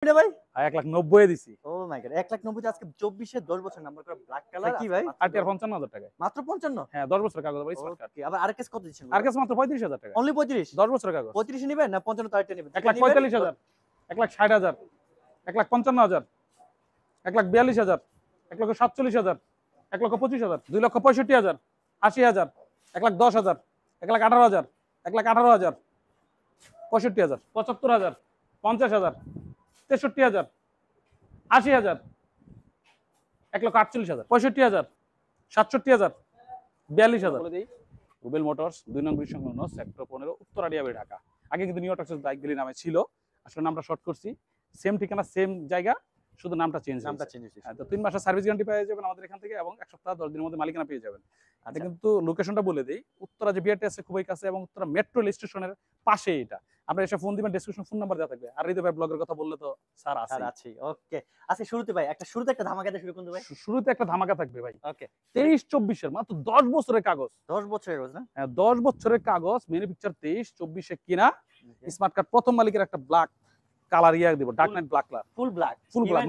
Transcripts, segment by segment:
ভাই 1,90,000 দিছি। ও মাই গড 1,90,000 আজকে 24 এর 10 বছর নাম্বার করা ব্ল্যাক কালার কি ভাই আরটিআর 55,000 টাকায় মাত্র 55 হ্যাঁ 10 বছরের কাগজ ভাই স্মার্ট কার্ড। ওকে আবার আরকেস কত দিচ্ছেন আরকেস মাত্র 35,000 টাকা অনলি 35 10 বছরের কাগজ 35 নেবেন না 55 তারটা নেবেন 1,45,000 1,60,000 1,55,000 1,42,000 1,47,000 1,25,000 2,65,000 80,000 1,10,000 1,18,000 1,18,000 65,000 75,000 50,000 63,000 80,000 1,48,000 65,000 67,000 42,000 রুবেল মোটরস 2 নং ব্রিজ সংলগ্ন সেক্টর 15 উত্তর আড়িয়াবাড়ি ঢাকা। আগে কিন্তু নিউ টক্সেস বাইক ডিলার নামে ছিল, আসলে নামটা শর্ট করছি। সেম ঠিকানা সেম জায়গা, শুধু নামটা চেঞ্জ হয়েছে। তো 3 মাসের সার্ভিস গ্যারান্টি পেয়ে যাবেন আমাদের এখান থেকে এবং 1 সপ্তাহ 10 দিনের মধ্যে মালিকানা পেয়ে যাবেন। আচ্ছা কিন্তু লোকেশনটা বলে দেই, উত্তরা যে বিআরটি আছে খুবই কাছে এবং উত্তরা মেট্রো রেল স্টেশনের পাশে এটা। আপনারা এসে ফোন দিবেন, ডেসক্রিপশন ফোন নাম্বার দেওয়া থাকবে। আর হৃদয় ভাই ব্লগের কথা বললে তো স্যার আছে। ওকে আচ্ছা শুরুতে ভাই একটা ধামাকা দিয়ে শুরু করুন ভাই। শুরুতে একটা ধামাকা থাকবে ভাই। ওকে 23-24 এর মাত্র 10 বছরের কাগজ। 10 বছরের কাগজ না? হ্যাঁ 10 বছরের কাগজ, মেনি পিকচার 23-24 এ কিনা স্মার্ট কার্ড প্রথম মালিকের একটা ব্ল্যাক কালার ইয়া দিব, dark night black colour, full black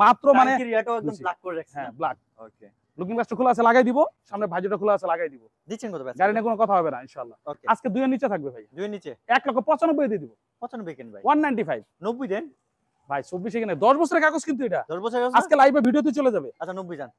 মাত্র মানে ক্রিয়াটাও একদম ব্ল্যাক করে রাখছেন। হ্যাঁ ব্ল্যাক। ওকে লুকিং গ্লাসটা খোলা আছে লাগাই দিব, সামনে ভাইজোটা খোলা আছে লাগাই দিব। দিচ্ছেন কত ভাই? গাড়ি নিয়ে কোনো কথা হবে না ইনশাআল্লাহ। আজকে 2 এর নিচে থাকবে ভাই, 2 এর নিচে 1,95,000 দিয়ে দিব। 95 কেন ভাই? 195 90 দেন ভাই। 24 এ কিনে 10 বছরের কাগজ কিন্তু এটা 10 বছরের কাগজ আজকে লাইভে ভিডিওতে চলে যাবে। আচ্ছা 90 জান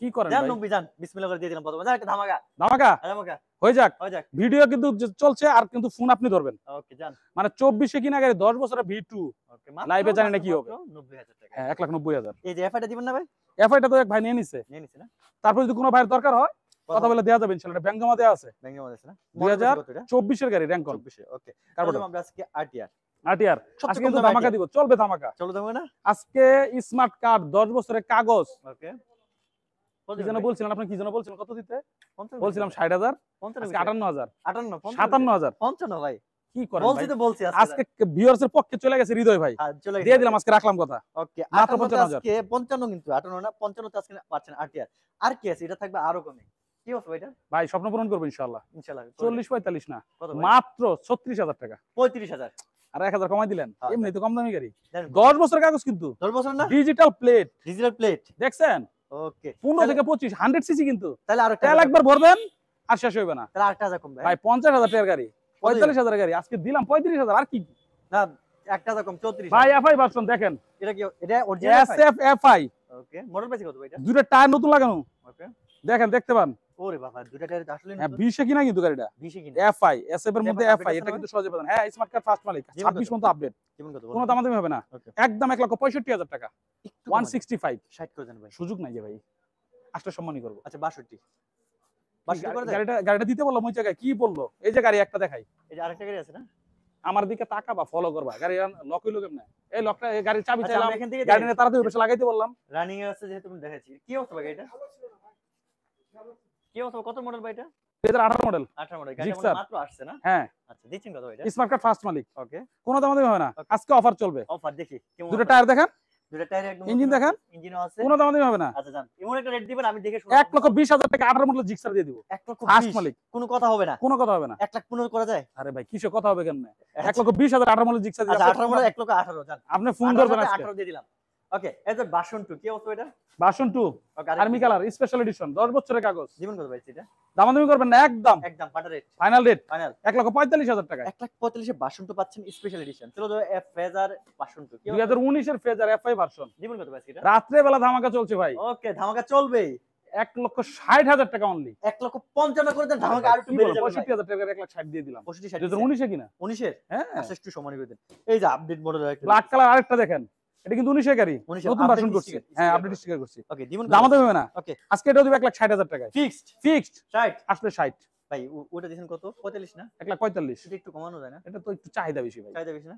কি করেন জান ভাই? 90 জান বিসমিল্লাহ করে দিয়ে দিলাম প্রথমে একটা ধামাকা ধামাকা ধামাকা হয়ে যাক। হয়ে যাক ভিডিও কিন্তু চলছে আর কিন্তু ফোন আপনি ধরবেন। ওকে জান মানে 24 এ কিনা গাড়ি 10 বছরের V2 ওকে মাত্র লাইভে জানি না কি হবে। 90000 টাকা হ্যাঁ 1,90,000 এই যে এফআইটা দিবেন না ভাই? এফআইটা তো এক ভাই নিয়ে নিছে না তারপর যদি কোনো ভাইয়ের দরকার হয় কথা বলে দেওয়া যাবে ইনশাআল্লাহ। ব্যাংক জমা দেওয়া আছে ব্যাংকের মধ্যে আছে না? 2024 এর গাড়ি র‍্যাঙ্ক কল 24 ওকে তারপর আমরা আজকে আরটিআর আরটিআর আজকে কিন্তু ধামাকা দিব, চলবে ধামাকা। চলো দেবো না আজকে স্মার্ট কার্ড 10 বছরের কাগজ। ওকে কি যেন বলছিলেন আপনি, কি যেন বলছিলেন কত দিতে? বলছিলাম 60,000 আজকে 58,000 57,000 55 ভাই কি করেন বলছি ভাই? তো বলছি আজকে ভিউয়ার্স এর পক্ষে চলে গেছে হৃদয় ভাই, দিয়ে দিলাম আজকে রাখলাম কথা। ওকে মাত্র 55,000 আজকে 55 কিন্তু 58 না 55 তে আজকে পাচ্ছেন আরটিআর। আর কি আছে এটা থাকবে আরো কমে। কি হবে ভাইটা? ভাই স্বপ্ন পূরণ করব ইনশাআল্লাহ। ইনশাআল্লাহ 40-45 না কত ভাই? মাত্র 36,000 টাকা 35,000 আর 1,000 কমাই দিলেন। এমনি তো কম দামি গাড়ি, 10 বছরের কাগজ কিন্তু 10 বছর না? ডিজিটাল প্লেট দেখছেন? ওকে 15 থেকে 25 100 সিসি কিন্তু। তাহলে আরো তেল একবার ভরবেন আর শেষ হবে না। তাহলে 8,000 কম ভাই 50,000 টাকার গাড়ি 45,000 এর গাড়ি আজকে দিলাম 35,000 আর কি না 1,000 কম 34 ভাই। এফআই ভার্সন দেখেন, এটা কি এটা অরিজিনাল এসএফ এফআই ওকে মডেল পাইছে কত ভাই এটা? দুটো টায়ার নতুন লাগানো ওকে দেখেন দেখতে পান। ওরে বাবা দুটো টায়ার আসলে হ্যাঁ 20 এ কিনা কিন্তু গাড়িটা 20 এ কিনা এফআই এসএফ এর মধ্যে এফআই এটা কিন্তু সহজে পাবেন। হ্যাঁ স্মার্ট কার্ড ফার্স্ট মালিক 26 পর্যন্ত আপডেট, কেমন কত কোনো দামাদামি হবে না। একদম 1,65,000 টাকা 165 60 করে দেন ভাই। সুযোগ নাই যে ভাই, আসলে সম্মানই করব। আচ্ছা 62 62 করে দেন। গাড়িটা দিতে বললাম ওই জায়গায় কি বললো, এই যে গাড়ি একটা দেখাই, এই যে আরেকটা গাড়ি আছে না আমার দিকে তাকাবা ফলো করবা। গাড়ি লক হইলো কেমনে? এই লকটা এই গাড়ির চাবি আচ্ছা, চাইলাম, আমরা এখান থেকে গাড়ি নিয়ে তাড়াতাড়ি বসে লাগাইতে বললাম। রানিং এ আছে যেহেতু তুমি দেখাচ্ছি কি অবস্থা ভাই এটা? কি অবস্থা কত মডেল ভাই এটা? 2018 মডেল 18 মডেল গাড়ি মাত্র আসছে না? হ্যাঁ আচ্ছা দিচ্ছেন কত এটা? স্মার্ট কার্ড ফার্স্ট মালিক ওকে কোনো দামাদামি হবে না, আজকে অফার চলবে। অফার দেখি কেমন দুটো টায়ার দেখেন, দুটো টায়ার একদম ইঞ্জিন দেখেন, ইঞ্জিনও আছে, কোনো দামাদামি হবে না। আচ্ছা জান এমন একটা রেট দিবেন আমি দেখে শুনে 1,20,000 টাকা 18 মডেল জিক্সার দিয়ে দিব 1,20,000 ফার্স্ট মালিক, কোনো কথা হবে না, কোনো কথা হবে না। 1,15,000 করা যায়? আরে ভাই কিসে কথা হবে কেমনে? 1,20,000 18 মডেল জিক্সার দিয়ে আচ্ছা 18 মডেল 1,18,000 জান আপনি ফোন করবেন আজকে 18 দিয়ে দিলাম। ওকে এই যে ভার্সন 2 কি অবস্থা এটা? Version 2 army colour special edition 10 বছরের কাগজ। জীবন কত ভাই এটা? দামাদামি করবেন না, একদম একদম পাটা রেট ফাইনাল রেট ফাইনাল 1,45,000 টাকা 1,45,000 ভার্সন 2 পাচ্ছেন স্পেশাল এডিশন। চলো তো এফ ফেজার ভার্সন 2 কি 2019 এর ফেজার এফআই ভার্সন। জীবন কত ভাই এটা? রাত্রে বেলা ধামাকা চলছে ভাই। ওকে ধামাকা চলবে 1,60,000 টাকা অনলি 1,55,000 করে দেন ধামাকা আর একটু বেড়ে যাবে 65,000 টাকা 1,60,000 দিয়ে দিলাম 65 2019 এ কিনা 19 এর হ্যাঁ আচ্ছা একটু সমান করে দেন। এই যে আপডেট মডেল একটা ব্ল্যাক কালার আরেকটা দেখেন, এটা কিন্তু 19 এর গাড়ি 19 নতুন ভার্সন করছি। হ্যাঁ আপডেট স্টিকার করছি। ওকে জীবন দামাদামি হবে না। ওকে আজকে এটাও দিব 1,60,000 টাকায় ফিক্সড ফিক্সড 60 আসলে 60 ভাই ওটা দিছেন কত 45 না 1,45,000 এটা একটু কমানো যায় না? এটা তো একটু চাহিদা বেশি ভাই। চাইতে বেশি না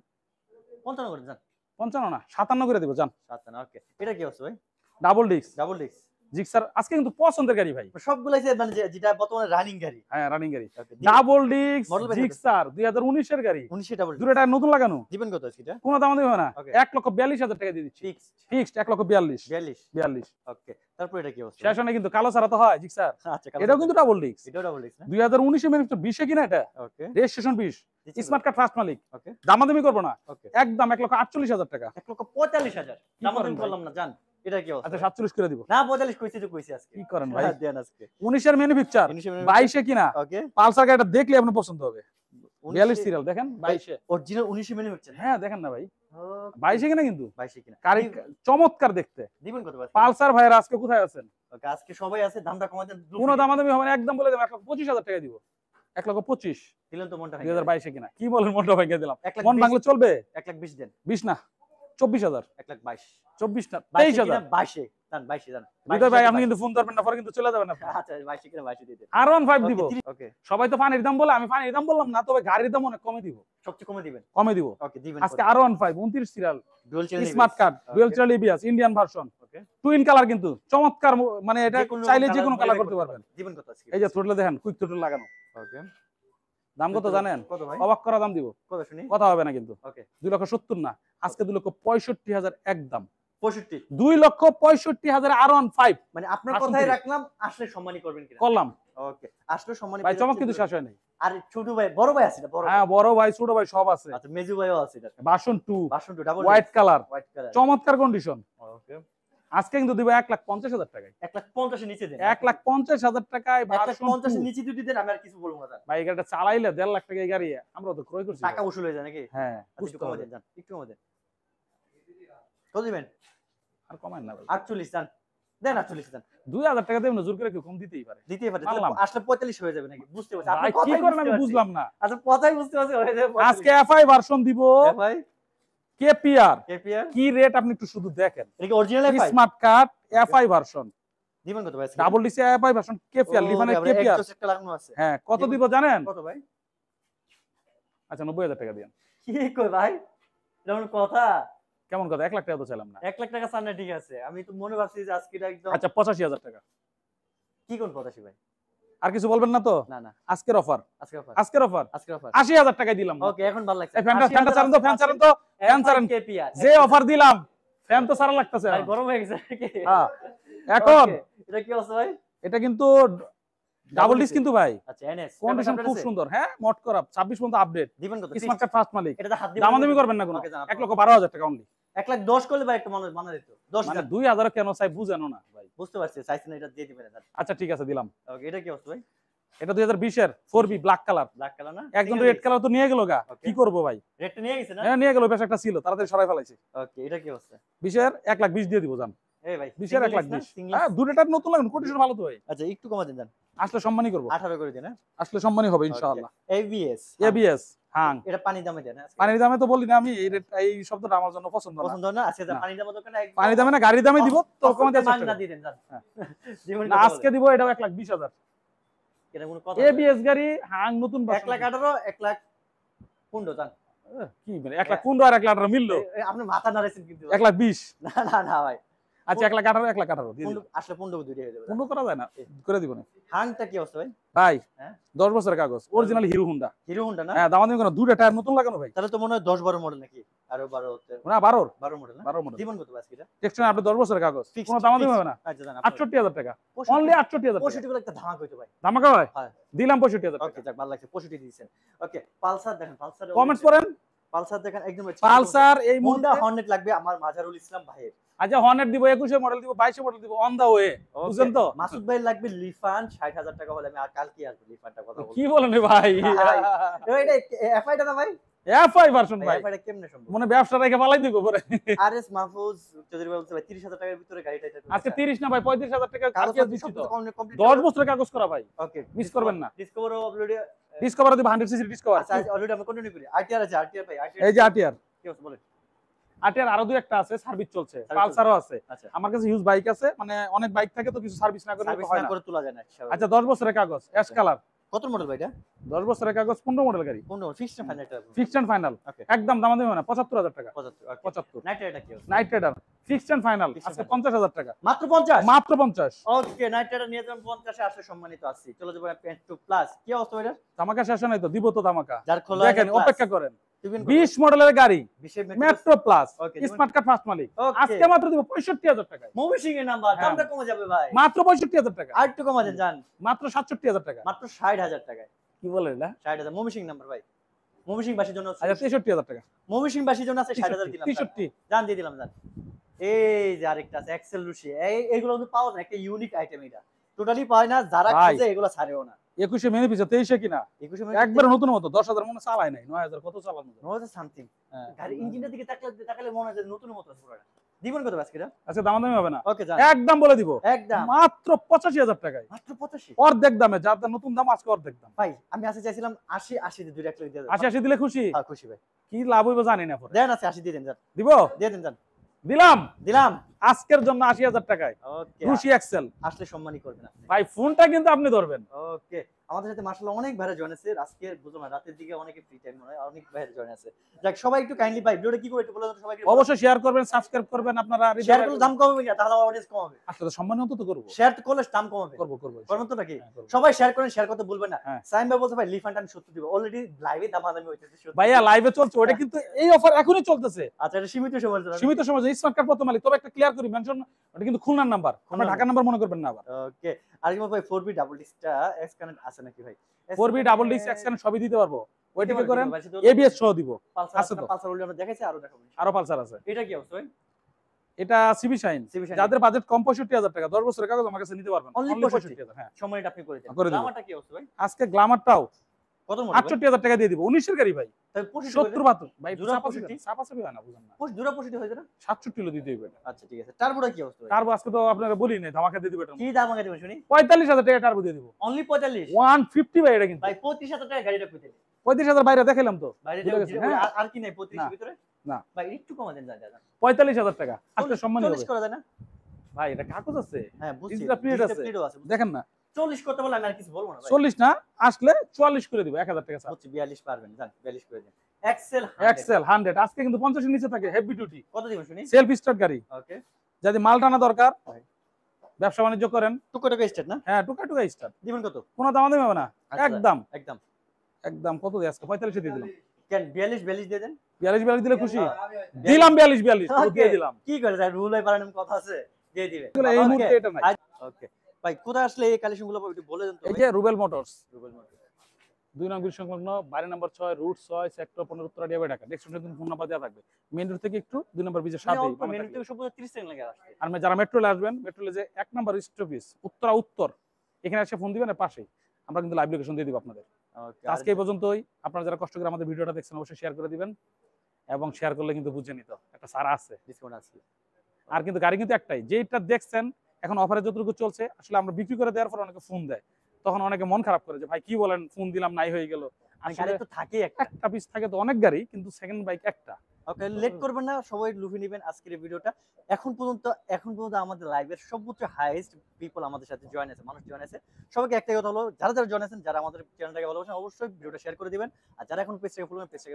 55 করে যান 55 না 57 করে দেব জান। 7 না ওকে এটা কি আছে ভাই? Double disc double disc Gixxer আজকে কিন্তু পছন্দের গাড়ি ভাই। সবগুলাই মানে যেটা বর্তমানে রানিং গাড়ি। হ্যাঁ রানিং গাড়ি। ওকে, ডাবল ডিস্ক মডেল বের জিক্সার 2019 এর গাড়ি। 19 ডাবল দুটো টায়ার নতুন লাগানো। দিবেন কত আজকে এটা? কোনো দাম দিবে না। ওকে। 1,42,000 টাকা দিয়ে দিচ্ছি। ফিক্সড 1,42,000। 42। ওকে, তারপর এটা কি অবস্থা? শেষ হয় না কিন্তু, কালো ছাড়া তো হয় জিক্সার। আচ্ছা, এটাও কিন্তু ডাবল ডিস্ক। এটাও ডাবল ডিস্ক না? 2019 এর ম্যানুফ্যাকচার 20 এ কিনা এটা। ওকে, রেজিস্ট্রেশন 20। স্মার্ট কার্ড ফার্স্ট মালিক। ওকে, দামাদামি করব না। ওকে। একদম 1,48,000 টাকা। 1,45,000 কি দাম করেন আমি ভাই? বললাম না জান। এটা কি অবস্থা? আচ্ছা 47 করে দিব। না 45 কইছি তো কইছি আজকে। কি করেন ভাই? দেন আজকে। 19 এর ম্যানুফ্যাকচার 22 এ কিনা। ওকে, পালসার গাড়িটা দেখলে আপনার পছন্দ হবে। 42 সিরিয়াল দেখেন 22 এ। অরিজিনাল 19 মিলি হচ্ছে না? হ্যাঁ দেখেন না ভাই, ওকে, 22 এ কিনা কিন্তু 22 কিনা। গাড়ি চমৎকার দেখতে। দিবেন কত ভাই? পালসার ভাইয়ের আজকে কোথায় আছেন? ওকে, আজকে সবাই আছে, দামটা কমাই দেন। কোনো দামাদামি হবে না, একদম বলে দেব 1,25,000 টাকা দিব। 1,25,000 দিলেন তো মনটা 2022 এ কিনা। কি বলেন, মনটা ভেঙে দিলাম। 1,20,000 মন ভাঙলে চলবে? 1,20,000 দেন। 20 না 24,000। 1,22,000 24 না 23,000 23,000। 22 দেন, 22 দেন। হৃদয় ভাই আপনি কিন্তু ফোন ধরবেন না, পরে কিন্তু চলে যাবেন আপনি। আচ্ছা 22 কিনা 22 দিয়ে দেন। R15 দিব। ওকে, সবাই তো পানির দাম বলে, আমি পানির দাম বললাম না, তবে গাড়ির দাম অনেক কমে দিব। সবচেয়ে কমে দিবেন। কমে দিব ওকে, দিবেন আজকে R15 29 serial dual channel smart card dual channel ABS Indian version. Okay, twin colour কিন্তু চমৎকার, মানে এটা চাইলে যে কোনো কালার মডিফাই করতে পারবেন। দিবেন কত আজকে? এই যে থ্রোটলে দেখেন, কুইক থ্রোটল লাগানো। ওকে, দাম কত জানেন? কত ভাই? অবাক করা দাম দিব। কত শুনি? কথা হবে না কিন্তু। ওকে, 2,70,000 না, আজকে 2,65,000 একদম। 65 2,65,000 R15 মানে আপনার আসুন কথাই থেকে। রাখলাম, আসলে সম্মানই করবেন কিনা? করলাম ওকে, আসলে সম্মানই ভাই, পেয়ে চমক যাচ্ছেন কিন্তু তো। শেষ হয় নাই। আর ছোট ভাই, বড় ভাই আছে না? বড় হ্যাঁ বড় ভাই ছোট ভাই সব আছে। আচ্ছা, মেজু ভাইও আছে এটা। Version 2 version 2 double white colour, white colour. চমৎকার কন্ডিশন। ওকে, আজকে কিন্তু দিব 1,50,000 টাকায়। 1,50,000 এর নিচে দেন। 1,50,000 টাকায় ভার্সন 1,50,000 এর 2। নিচে যদি দেন আমি আর কিছু বলবো না স্যার। ভাই এই গাড়িটা চালাইলে 1.5 লাখ টাকা এই গাড়ি আমরা তো ক্রয় করছি। টাকা উসুল হয়ে যায় নাকি? হ্যাঁ আচ্ছা, একটু বুঝতে কমাই হবে। দেন জান, একটু কমাই দেন। কত দিবেন? আর কমায় না ভাই, 48 জান, দেন 48 দেন। 2,000 টাকা দেব না, জোর করে কেউ কম দিতেই পারে। দিতেই পারে, তাহলে মানলাম। আসলে 45 হয়ে যাবে নাকি? বুঝতে পারছি ভাই কি করেন আমি বুঝলাম না। আচ্ছা, কথাই বুঝতে পারছি, হয়ে যাবে 45। আজকে এফআই ভার্সন দিব এ ভাই, কেপিআর। কেপিআর কি রেট আপনি একটু শুধু দেখেন। এটা কি original FI? Smart card FI version দিবেন কত ভাই? Double DC FI version KPR লিফানের কেপিআর। একটা লাগানো আছে। হ্যাঁ কত দিব জানেন? কত ভাই? আচ্ছা 90,000 টাকা দিন। কি কই ভাই? এটা কোনো কথা? কেমন কথা, 1 লাখ টাকা তো চাইলাম না। 1 লাখ টাকা চান না, ঠিক আছে। আমি তো মনে ভাবছি যে আজকে এটা একদম আচ্ছা 85,000 টাকা। কি কোন কথা ভাই? আর কিছু বলবেন না তো? না না, আজকের অফার, আজকে অফার, আজকের অফার আজকে অফার। 80,000 টাকায় দিলাম। ওকে, এখন ভালো লাগছে। এই ফ্যানটা ছাড়েন তো, ফ্যান ছাড়েন তো, ফ্যান ছাড়েন। কেপিআর যে অফার দিলাম ফ্যান তো সারা লাগতেছে। ভাই গরম হয়ে গেছে নাকি? হ্যাঁ এখন Okay, এটা কি আছে ভাই? এটা কিন্তু ডাবল ডিস্ক কিন্তু ভাই, আচ্ছা, এনএস কন্ডিশন খুব সুন্দর। হ্যাঁ মোট করা 26 পর্যন্ত আপডেট। দিবেন কত? স্মার্ট কার্ড ফার্স্ট মালিক। এটা হাত দিবেন। দামাদামি করবেন না কোনো। Okay, জান, 1,12,000 টাকা অনলি। 1,10,000 করলে ভাই একটা মানুষ বানা দিত। 10 মানে দিন 2,000 কেন চাই বুঝেনো না ভাই। বুঝতে পারছি, চাইছেন এটা দিয়ে দিবেন স্যার। আচ্ছা ঠিক আছে দিলাম। ওকে, এটা কি আছে ভাই? এটা 2020 এর 4B black colour. Black colour না? একজন রেড কালার তো নিয়ে গেল গা, Okay. কি করব ভাই? রেডটা নিয়ে গেছে না? হ্যাঁ নিয়ে গেল, বেশ একটা ছিল, তাড়াতাড়ি সরাই ফেলাইছি। ওকে, এটা কি আছে? 20 এর 1,20,000 দিয়ে দিব জান। এই ভাই 20 এর 1,20,000। হ্যাঁ দুটোটার নতুন লাগুন, কন্ডিশন ভালো তো ভাই। আচ্ছা, একটু কমা দেন জান। আসলে সম্মানই করব, 18 করে দেন। হ্যাঁ, আসলে সম্মানই হবে ইনশাআল্লাহ। এবিএস এবিএস হ্যাঁ, এটা পানি দামে দেন। আজকে পানির দামে তো বলি না আমি, এই শব্দটা আমার জন্য পছন্দ না। পছন্দ না, আজকে না। পানি দামে দোকানে একদম পানির দামে না, গাড়ির দামে দিব তো কমাতে মান চেষ্টা না করব। দিয়ে দেন জান। হ্যাঁ। জীবন না আজকে দিব এটাও 1,20,000। এটা কোনো কথা? এবিএস গাড়ি হাং নতুন 1,18,000 1,15,000 জান। কি মানে 1,15,000 আর 1,18,000 মিললো? আপনি মাথা নাড়াইছেন কিন্তু। 1,20,000। না না না ভাই, আচ্ছা 1,18,000 1,18,000 দিয়ে দিন। আসলে 15 দুইটা হয়ে যাবে। পূর্ণ করা যায় না, করে দিব না হাংটা কি অবস্থা ভাই? ভাই। হ্যাঁ? 10 বছরের কাগজ, original hero Honda. Hero Honda না? হ্যাঁ দামাদামি কোনো, দুটো টায়ার নতুন লাগানো ভাই। তাহলে তো মনে হয় 10-12 মডেল নাকি? আরো 12 হতে না 12 12 মডেল না? 12 মডেল। জীবন কত আজকে এটা? টেকশন আপনি 10 বছরের কাগজ, Fixed, কোনো দামাদামি fixed। হবে না। আচ্ছা জান, 68,000 টাকা অনলি, 68,000 টাকা 65 বলে একটা ধামাক হইতো ভাই। ধামাকা ভাই। হ্যাঁ। দিলাম 65,000 টাকা। ওকে, যাক ভালো লাগছে, 65 দিয়েছেন। ওকে, পালসার দেখেন, পালসার কমেন্টস করেন। পালসার দেখেন একদম পালসার এই হোন্ডা মুহূর্তে হর্নেট লাগবে আমার মাজারুল ইসলাম ভাইয়ের। আচ্ছা হর্নেট দিব, 21 মডেল দিব, 22 মডেল দিব, অন দা ওয়ে। বুঝছেন তো? মাসুদ ভাই লাগবে লিফান 60,000 টাকা হলে আমি আর কালকে আসবো লিফানটা কথা বলবো। কি বলেন রে ভাই? এটা এফআইটা না ভাই? এফআই ভার্সন ভাই, এফআইটা কেমনে সম্ভব? মনে ব্যবসা রেখে পালাই দিব পরে। আরএস মাহফুজ চৌধুরী ভাই বলছে ভাই 30,000 টাকার ভিতরে গাড়িটা এটা। আজকে 30 না ভাই 35,000 টাকা কাগজ কালকে দিচ্ছি তো। কমপ্লিট 10 বছরের কাগজ করা ভাই, ওকে, মিস করবেন না। ডিসকভারও আপলোড। ডিসকভার দিব 100 সিসি ডিসকভার। আচ্ছা অলরেডি আমরা কন্টিনিউ করি। আরটিআর আছে, আরটিআর ভাই, আরটিআর এই যে আরটিআর, কি আছে বলেন? আরটিআর আরো দুই একটা আছে, সার্ভিস চলছে, চলছে। পালসারও আছে। আচ্ছা, আমার কাছে হিউজ বাইক আছে, মানে অনেক বাইক থাকে তো কিছু সার্ভিস না করলে সার্ভিস তো হয় না না। করে তোলা যায় না। আচ্ছা 10 বছরের কাগজ, অ্যাশ কালার। কত মডেল ভাই এটা? 10 বছরের কাগজ, 15 মডেল গাড়ি, 15 ফিক্সড না final? Fixed and final. Okay, একদম দাম দেবে না, 75,000 টাকা। 75। ওকে, 75 নাইট রাইডার কি আছে? Knight rider fixed and final Fixed and আজকে final। 50,000 টাকা, মাত্র 50। মাত্র 50। ওকে, নাইট রাইডার নিয়ে যাবেন 50 এ, আসলে সম্মানিত আছি। চলে যাবো পেন্টু প্লাস। কি অবস্থা এটা? ধামাকা শেষ নাই তো, দিব তো ধামাকা। যার খোলা দেখেন plus। অপেক্ষা করেন, দিবেন 20 মডেলের গাড়ি 20 এর মেট্রো প্লাস Okay, দিবেন। স্মার্ট কার্ড ফার্স্ট মালিক, Okay। আজকে মাত্র দিব 65,000 টাকায়। মুভিশিং এর নাম্বার, হ্যাঁ। দামটা কমে যাবে ভাই। মাত্র 65,000 টাকা, আর একটু কমা দেন জান। মাত্র 67,000 টাকা। মাত্র 60,000 টাকায়। কি বলেন না? 60,000 মুভিশিং নাম্বার ভাই। মুভিশিং বাসীর জন্য আচ্ছা 63,000 টাকা, মুভিশিং বাসীর জন্য আছে 60,000 দিলাম। 63। জান দিয়ে দিলাম জান। এই যে আরেকটা আছে এক্সেল রুশি, এইগুলো কিন্তু পাওয়া যায় না, একটা ইউনিক আইটেম এটা। টোটালি পায় না, যারা ভাই। খুঁজে এগুলো ছাড়েও না। 21 মেনে পিছে 23 কিনা 21 একবার নতুন মতো 10,000 মনে চালায় নাই, 9,000 কত চালানো যায়? No something. হ্যাঁ। গাড়ি ইঞ্জিনটার দিকে তাকালে মনে হয় যে নতুন মতো আছে পুরোটা। দিবেন কত আজকে? আচ্ছা দামাদামি হবে না, ওকে জান। একদম বলে দিব, একদম মাত্র 85,000 টাকায়। মাত্র 85। অর্ধেক দামে, যার দাম নতুন দাম আজকে অর্ধেক দাম। ভাই আমি আসতে চাইছিলাম 80 দিয়ে 2 লাখ দিয়ে দেন। 80 দিলে খুশি, হ্যাঁ খুশি ভাই। কি লাভ হইব জানি না পরে। দেন আছে 80 দিয়ে দেন জান। দিব, দিয়ে দেন জান। দিলাম দিলাম। আজকের জন্য 80,000 টাকায় ওকে, রুশি এক্সেল। আসলে সম্মানই করবেন আপনি। ভাই ফোনটা কিন্তু আপনি ধরবেন। ওকে, আমাদের সাথে মাশাআল্লাহ অনেক ভাইরা জয়েন আছে আজকে, বুঝলাম না রাতের দিকে অনেকে ফ্রি টাইম মনে হয়, অনেক ভাইরা জয়েন আছে। যাক সবাই একটু কাইন্ডলি ভাই ভিডিওটা কি করে একটু বলে দেন সবাইকে। অবশ্যই শেয়ার করবেন, সাবস্ক্রাইব করবেন আপনারা। শেয়ার করলে দাম কমবে না, তাহলে অডিয়েন্স কমবে। আসলে সম্মানিত তো করব, শেয়ার করলে দাম কমবে। করব করব। করবেন তো নাকি? হ্যাঁ, করব। সবাই শেয়ার করেন, শেয়ার করতে ভুলবেন না। হ্যাঁ। সাইম ভাই বলছে ভাই লিফান্ড আমি 70 দিব, অলরেডি লাইভে দামাদামি হইতেছে 70। ভাইয়া লাইভে চলছে ওটা, কিন্তু এই অফার এখনই চলতেছে, আচ্ছা এটা সীমিত সময়ের জন্য। সীমিত সময়। স্মার্ট কার্ড প্রথম মালিক, তবে একটা ক্লিয়ার করি মেনশন, ওটা কিন্তু খুলনার নাম্বার, আমরা খুলনার ঢাকার নাম্বার মনে করবেন না আবার। ওকে, আরেকবার ভাই 4B ডাবল ডিস্কটা এক্স কানেক্ট আছে নাকি ভাই? 4B ডাবল ডিস্ক এক্সটেনশন সবই দিতে পারবো, ওইটাকে করেন। পালসার এবিএস সহ দিব, আছে তো। অলরেডি আমরা দেখাইছি, আরো দেখাবো। আরো পালসার আছে। এটা কি অবস্থা ভাই? এটা সিবি শাইন, CB Shine। যাদের বাজেট কম 65,000 টাকা, 10 বছরের কাগজ আমার কাছে নিতে পারবেন। Only Only 65,000। হ্যাঁ, সময়টা আপনি করে দেন। করে দেব। দামটা কি অবস্থা ভাই? আজকে গ্ল্যামারটাও কত মডেল? 68,000 টাকা দিয়ে দিব, 19 এর গাড়ি ভাই, তাই 65 70 72 ভাই। জোড়া চাপাচাপি 65 চাপাচাপি হয় না, বুঝেন না। জোড়া 65 হয়েছে না? 67 কিলো দিতে হবে। আচ্ছা ঠিক আছে। টার্বোটা কি অবস্থা ভাই? টার্বো আজকে তো আপনারা বলি নাই, ধামাকা দিয়ে দিবেন। কি দাম আগে দিবেন শুনি? 45,000 টাকা টার্বো দিয়ে দিব। অনলি 45। 150 ভাই এটা কিন্তু। ভাই 35,000 টাকা গাড়িটা কইতে। 35,000 বাইরে দেখাইলাম তো। বাইরে ভুলে গেছেন, হ্যাঁ। আর কি নাই 35 না, এর ভিতরে? না। ভাই একটু কমা দেন যা। 45,000 টাকা আজকে সম্মানী হবে 40 করা যায় না? ভাই। এটা কাগজ আছে, হ্যাঁ বুঝছি। ডিজিটাল প্রিন্ট আছে, প্রিন্টও আছে। দেখেন না। 40 করতে বলে আমি আর কিছু বলবো না ভাই। 40 না, আসলে 44 করে দিব, 1000 টাকা ছাড়। বুঝছি 42 পারবেন, জান 42 করে দেন। এক্সেল এক্সেল 100 আজকে কিন্তু 50 এর নিচে থাকে, হেভি ডিউটি কত দিবেন শুনি? সেলফ স্টার্ট গাড়ি। ওকে, যদি মাল টানা দরকার, ভাই। ব্যবসা বাণিজ্য করেন, টুকো টাকা স্টার্ট না? হ্যাঁ টুকা টুকা স্টার্ট। দিবেন কত? কোনো দামাদামি হবে না, আচ্ছা, একদম একদম। একদম। কত দিয়ে আজকে 45 দিয়ে দিলাম। কেন 42 দিয়ে দেন? 42 দিলে খুশি? দিলাম 42 Okay, দিয়ে দিলাম। কি করে স্যার, রুল হয়ে পারেন কথা আছে, দিয়ে দিবেন। এই মুহূর্তে এটা নাই। ওকে ভাই, কোথায় আসলে এই কালেকশনগুলো পাবো একটু বলে দেন তো এই ভাই। যে রুবেল মোটরস, রুবেল মার্কেট। 2 নং গলি সংলগ্ন, বাড়ি নাম্বার 6, রুট 6, সেক্টর 15, উত্তরা ডিয়াবাই, ঢাকা। ডেস্টিনেশন ফোন নাম্বার দেওয়া থাকবে। মেইন রোড থেকে একটু 2 নম্বর ব্রিজের সাথেই। মেনু থেকে সব 30 সেকেন্ড লাগে আসতে। আর যারা মেট্রোলে আসবেন, মেট্রোলে যে 1 নম্বর স্টপেজ উত্তরা উত্তর, এখানে এসে ফোন দিবেন, এর পাশেই আমরা কিন্তু লাইভ লোকেশন দিয়ে দিব আপনাদের। ওকে, আজকে এই পর্যন্তই। আপনারা যারা কষ্ট করে আমাদের ভিডিওটা দেখছেন অবশ্যই শেয়ার করে দিবেন, এবং শেয়ার করলে কিন্তু বুঝে নিত একটা সারা আছে, ডিসকাউন্ট আছে। আর কিন্তু গাড়ি কিন্তু একটাই, যেটা দেখছেন এখন অফারে যতটুকু চলছে, আসলে আমরা বিক্রি করে দেওয়ার পর অনেকে ফোন দেয়, তখন অনেকে মন খারাপ করে যে ভাই কি বলেন, ফোন দিলাম নাই হয়ে গেল। গাড়ি তো থাকেই একটা। একটা পিস থাকে তো অনেক গাড়ি, কিন্তু সেকেন্ড বাইক একটা। ওকে, লেট করবেন না, সবাই লুফে নেবেন আজকের এই ভিডিওটা। এখন পর্যন্ত আমাদের লাইভের সর্বোচ্চ হাইয়েস্ট পিপল আমাদের সাথে জয়েন আছে, মানুষ জয়েন আছে। সবাইকে একটাই কথা হলো, যারা জয়েন আছেন, যারা আমাদের চ্যানেলটাকে ভালোবাসেন, অবশ্যই ভিডিওটা শেয়ার করে দিবেন। আর যারা এখন পেজটাকে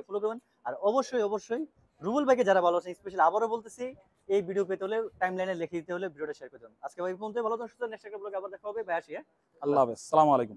ফলো করবেন। আর অবশ্যই রুবেল ভাইকে যারা ভালোবাসেন, স্পেশালি আবারও বলতেছি, এই ভিডিও পেতে হলে টাইমলাইনে লিখে দিতে হলে ভিডিওটা শেয়ার করে দেবেন। আজকে ভাই পর্যন্ত ভালো থাকুন, সুস্থ। নেক্সট একটা ব্লগে আবার দেখা হবে। ভাই আসি, হ্যাঁ। আল্লাহ হাফেজ, আসসালামু আলাইকুম।